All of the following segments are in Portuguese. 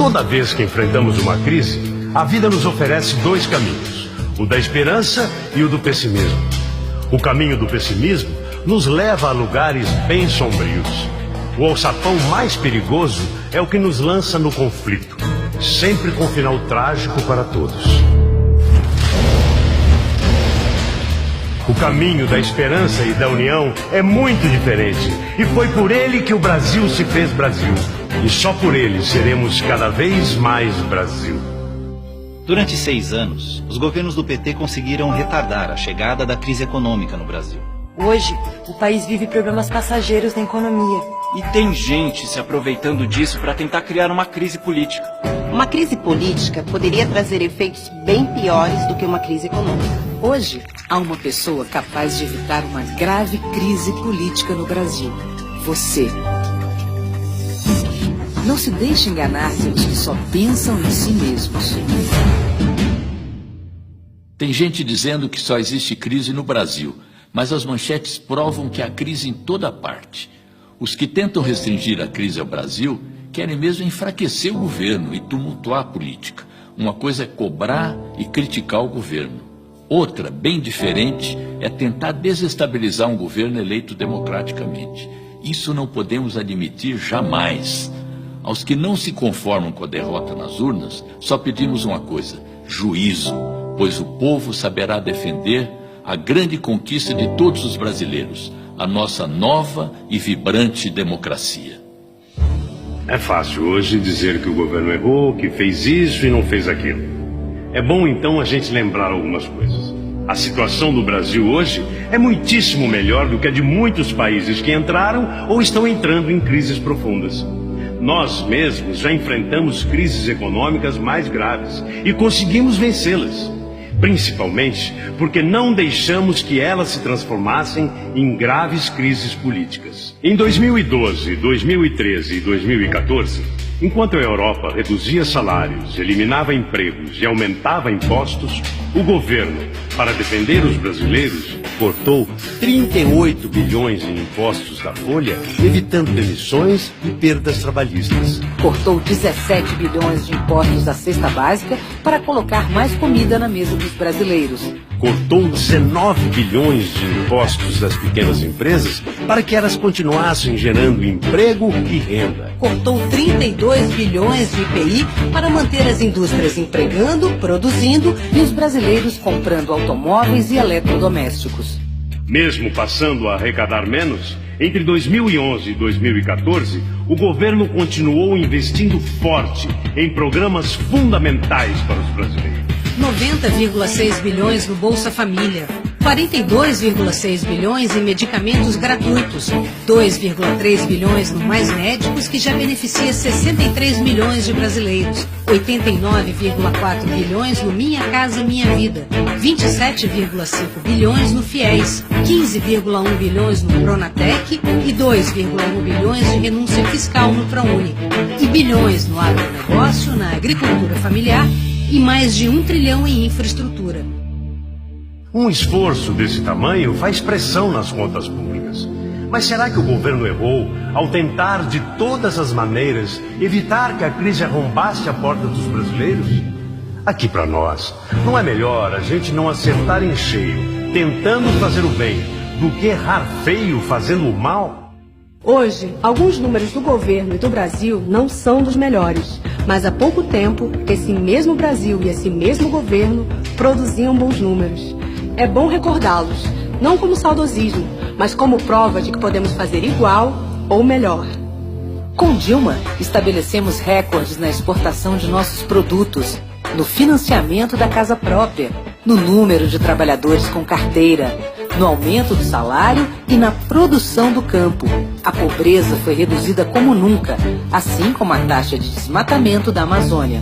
Toda vez que enfrentamos uma crise, a vida nos oferece dois caminhos, o da esperança e o do pessimismo. O caminho do pessimismo nos leva a lugares bem sombrios. O alçapão mais perigoso é o que nos lança no conflito, sempre com final trágico para todos. O caminho da esperança e da união é muito diferente, e foi por ele que o Brasil se fez Brasil. E só por ele seremos cada vez mais Brasil. Durante 6 anos, os governos do PT conseguiram retardar a chegada da crise econômica no Brasil. Hoje, o país vive problemas passageiros na economia. E tem gente se aproveitando disso para tentar criar uma crise política. Uma crise política poderia trazer efeitos bem piores do que uma crise econômica. Hoje, há uma pessoa capaz de evitar uma grave crise política no Brasil. Você. Não se deixe enganar pelos que só pensam em si mesmos. Tem gente dizendo que só existe crise no Brasil, mas as manchetes provam que há crise em toda parte. Os que tentam restringir a crise ao Brasil querem mesmo enfraquecer o governo e tumultuar a política. Uma coisa é cobrar e criticar o governo. Outra, bem diferente, é tentar desestabilizar um governo eleito democraticamente. Isso não podemos admitir jamais. Aos que não se conformam com a derrota nas urnas, só pedimos uma coisa: juízo, pois o povo saberá defender a grande conquista de todos os brasileiros, a nossa nova e vibrante democracia. É fácil hoje dizer que o governo errou, que fez isso e não fez aquilo. É bom então a gente lembrar algumas coisas. A situação do Brasil hoje é muitíssimo melhor do que a de muitos países que entraram ou estão entrando em crises profundas. Nós mesmos já enfrentamos crises econômicas mais graves e conseguimos vencê-las. Principalmente porque não deixamos que elas se transformassem em graves crises políticas. Em 2012, 2013 e 2014, enquanto a Europa reduzia salários, eliminava empregos e aumentava impostos, o governo, para defender os brasileiros, cortou 38 bilhões em impostos da folha, evitando demissões e perdas trabalhistas. Cortou 17 bilhões de impostos da cesta básica para colocar mais comida na mesa dos brasileiros. Cortou 19 bilhões de impostos das pequenas empresas para que elas continuassem gerando emprego e renda. Cortou 32 bilhões de IPI para manter as indústrias empregando, produzindo e os brasileiros comprando automóveis e eletrodomésticos. Mesmo passando a arrecadar menos, entre 2011 e 2014, o governo continuou investindo forte em programas fundamentais para os brasileiros. 90,6 bilhões no Bolsa Família, 42,6 bilhões em medicamentos gratuitos, 2,3 bilhões no Mais Médicos, que já beneficia 63 milhões de brasileiros, 89,4 bilhões no Minha Casa Minha Vida, 27,5 bilhões no FIES, 15,1 bilhões no Pronatec e 2,1 bilhões de renúncia fiscal no ProUni, e bilhões no agronegócio, na agricultura familiar e mais de 1 trilhão em infraestrutura. Um esforço desse tamanho faz pressão nas contas públicas. Mas será que o governo errou ao tentar de todas as maneiras evitar que a crise arrombasse a porta dos brasileiros? Aqui para nós, não é melhor a gente não acertar em cheio, tentando fazer o bem, do que errar feio fazendo o mal? Hoje, alguns números do governo e do Brasil não são dos melhores. Mas há pouco tempo, esse mesmo Brasil e esse mesmo governo produziam bons números. É bom recordá-los, não como saudosismo, mas como prova de que podemos fazer igual ou melhor. Com Dilma, estabelecemos recordes na exportação de nossos produtos, no financiamento da casa própria, no número de trabalhadores com carteira, no aumento do salário e na produção do campo. A pobreza foi reduzida como nunca, assim como a taxa de desmatamento da Amazônia.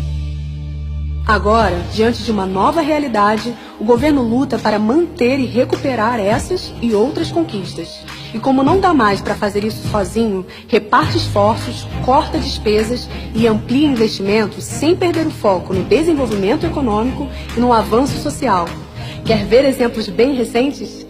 Agora, diante de uma nova realidade, o governo luta para manter e recuperar essas e outras conquistas. E como não dá mais para fazer isso sozinho, reparte esforços, corta despesas e amplia investimentos sem perder o foco no desenvolvimento econômico e no avanço social. Quer ver exemplos bem recentes?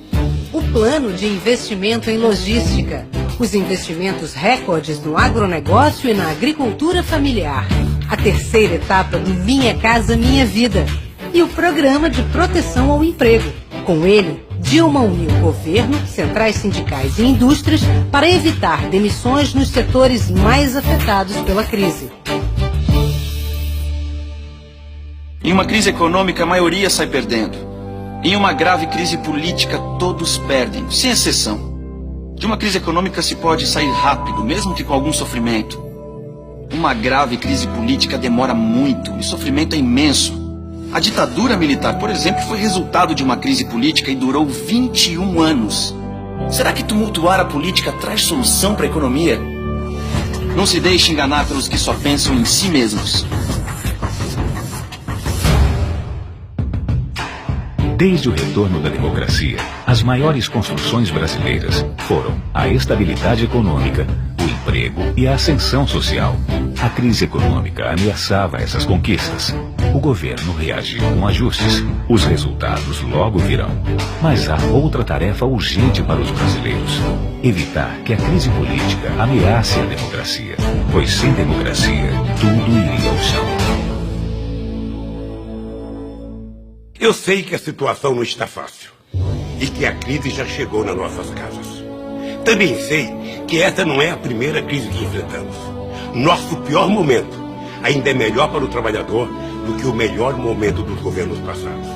O plano de investimento em logística, os investimentos recordes no agronegócio e na agricultura familiar, a terceira etapa do Minha Casa Minha Vida e o Programa de Proteção ao Emprego. Com ele, Dilma uniu governo, centrais sindicais e indústrias para evitar demissões nos setores mais afetados pela crise. Em uma crise econômica, a maioria sai perdendo. Em uma grave crise política, todos perdem, sem exceção. De uma crise econômica se pode sair rápido, mesmo que com algum sofrimento. Uma grave crise política demora muito e o sofrimento é imenso. A ditadura militar, por exemplo, foi resultado de uma crise política e durou 21 anos. Será que tumultuar a política traz solução para a economia? Não se deixe enganar pelos que só pensam em si mesmos. Desde o retorno da democracia, as maiores construções brasileiras foram a estabilidade econômica, o emprego e a ascensão social. A crise econômica ameaçava essas conquistas. O governo reagiu com ajustes. Os resultados logo virão. Mas há outra tarefa urgente para os brasileiros: evitar que a crise política ameace a democracia. Pois sem democracia, tudo iria ao chão. Eu sei que a situação não está fácil e que a crise já chegou nas nossas casas. Também sei que essa não é a primeira crise que enfrentamos. Nosso pior momento ainda é melhor para o trabalhador do que o melhor momento dos governos passados.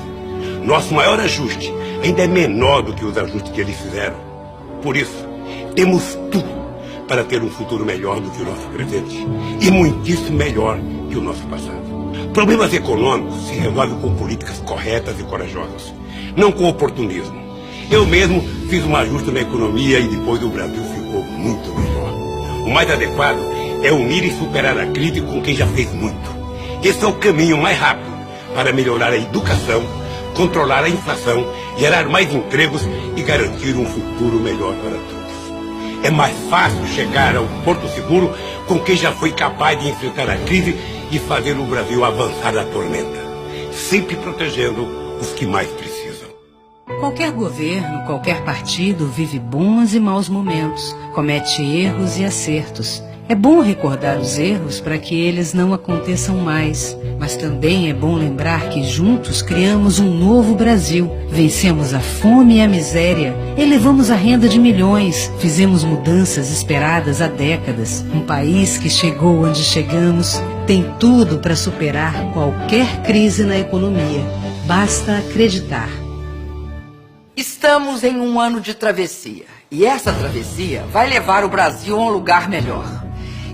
Nosso maior ajuste ainda é menor do que os ajustes que eles fizeram. Por isso, temos tudo para ter um futuro melhor do que o nosso presente e muitíssimo melhor que o nosso passado. Problemas econômicos se resolvem com políticas corretas e corajosas, não com oportunismo. Eu mesmo fiz um ajuste na economia e depois o Brasil ficou muito melhor. O mais adequado é unir e superar a crise com quem já fez muito. Esse é o caminho mais rápido para melhorar a educação, controlar a inflação, gerar mais empregos e garantir um futuro melhor para todos. É mais fácil chegar ao porto seguro com quem já foi capaz de enfrentar a crise e fazer o Brasil avançar da tormenta, sempre protegendo os que mais precisam. Qualquer governo, qualquer partido vive bons e maus momentos, comete erros e acertos. É bom recordar os erros para que eles não aconteçam mais, mas também é bom lembrar que juntos criamos um novo Brasil. Vencemos a fome e a miséria, elevamos a renda de milhões, fizemos mudanças esperadas há décadas. Um país que chegou onde chegamos tem tudo para superar qualquer crise na economia. Basta acreditar. Estamos em um ano de travessia, e essa travessia vai levar o Brasil a um lugar melhor.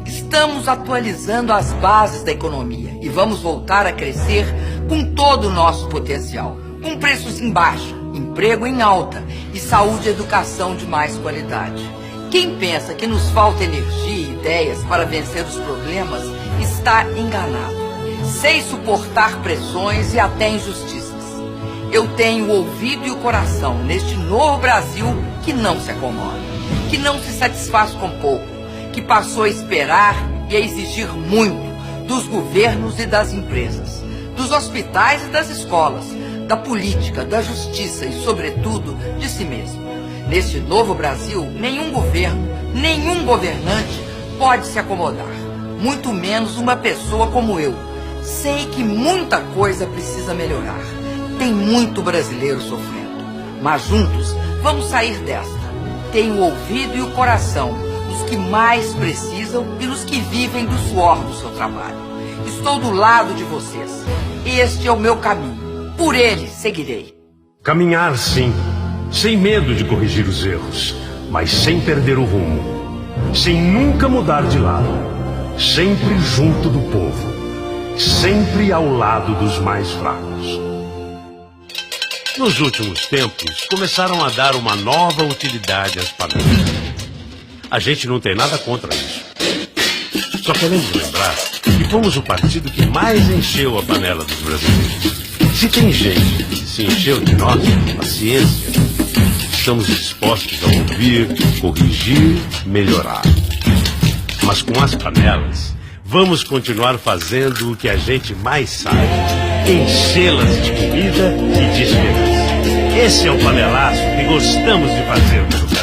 Estamos atualizando as bases da economia e vamos voltar a crescer com todo o nosso potencial, com preços em baixa, emprego em alta e saúde e educação de mais qualidade. Quem pensa que nos falta energia e ideias para vencer os problemas está enganado. Sei suportar pressões e até injustiças. Eu tenho o ouvido e o coração neste novo Brasil que não se acomoda, que não se satisfaz com pouco, que passou a esperar e a exigir muito dos governos e das empresas, dos hospitais e das escolas, da política, da justiça e, sobretudo, de si mesmo. Neste novo Brasil, nenhum governo, nenhum governante pode se acomodar, muito menos uma pessoa como eu. Sei que muita coisa precisa melhorar. Tem muito brasileiro sofrendo, mas juntos vamos sair desta. Tenho o ouvido e o coração nos que mais precisam e nos que vivem do suor do seu trabalho. Estou do lado de vocês. Este é o meu caminho. Por ele seguirei. Caminhar, sim, sem medo de corrigir os erros, mas sem perder o rumo, sem nunca mudar de lado, sempre junto do povo, sempre ao lado dos mais fracos. Nos últimos tempos, começaram a dar uma nova utilidade às panelas. A gente não tem nada contra isso. Só queremos lembrar que fomos o partido que mais encheu a panela dos brasileiros. Se tem gente que se encheu de nós, paciência. Estamos dispostos a ouvir, corrigir, melhorar. Mas com as panelas, vamos continuar fazendo o que a gente mais sabe: enchê-las de comida e de esperança. Esse é o panelaço que gostamos de fazer, meu.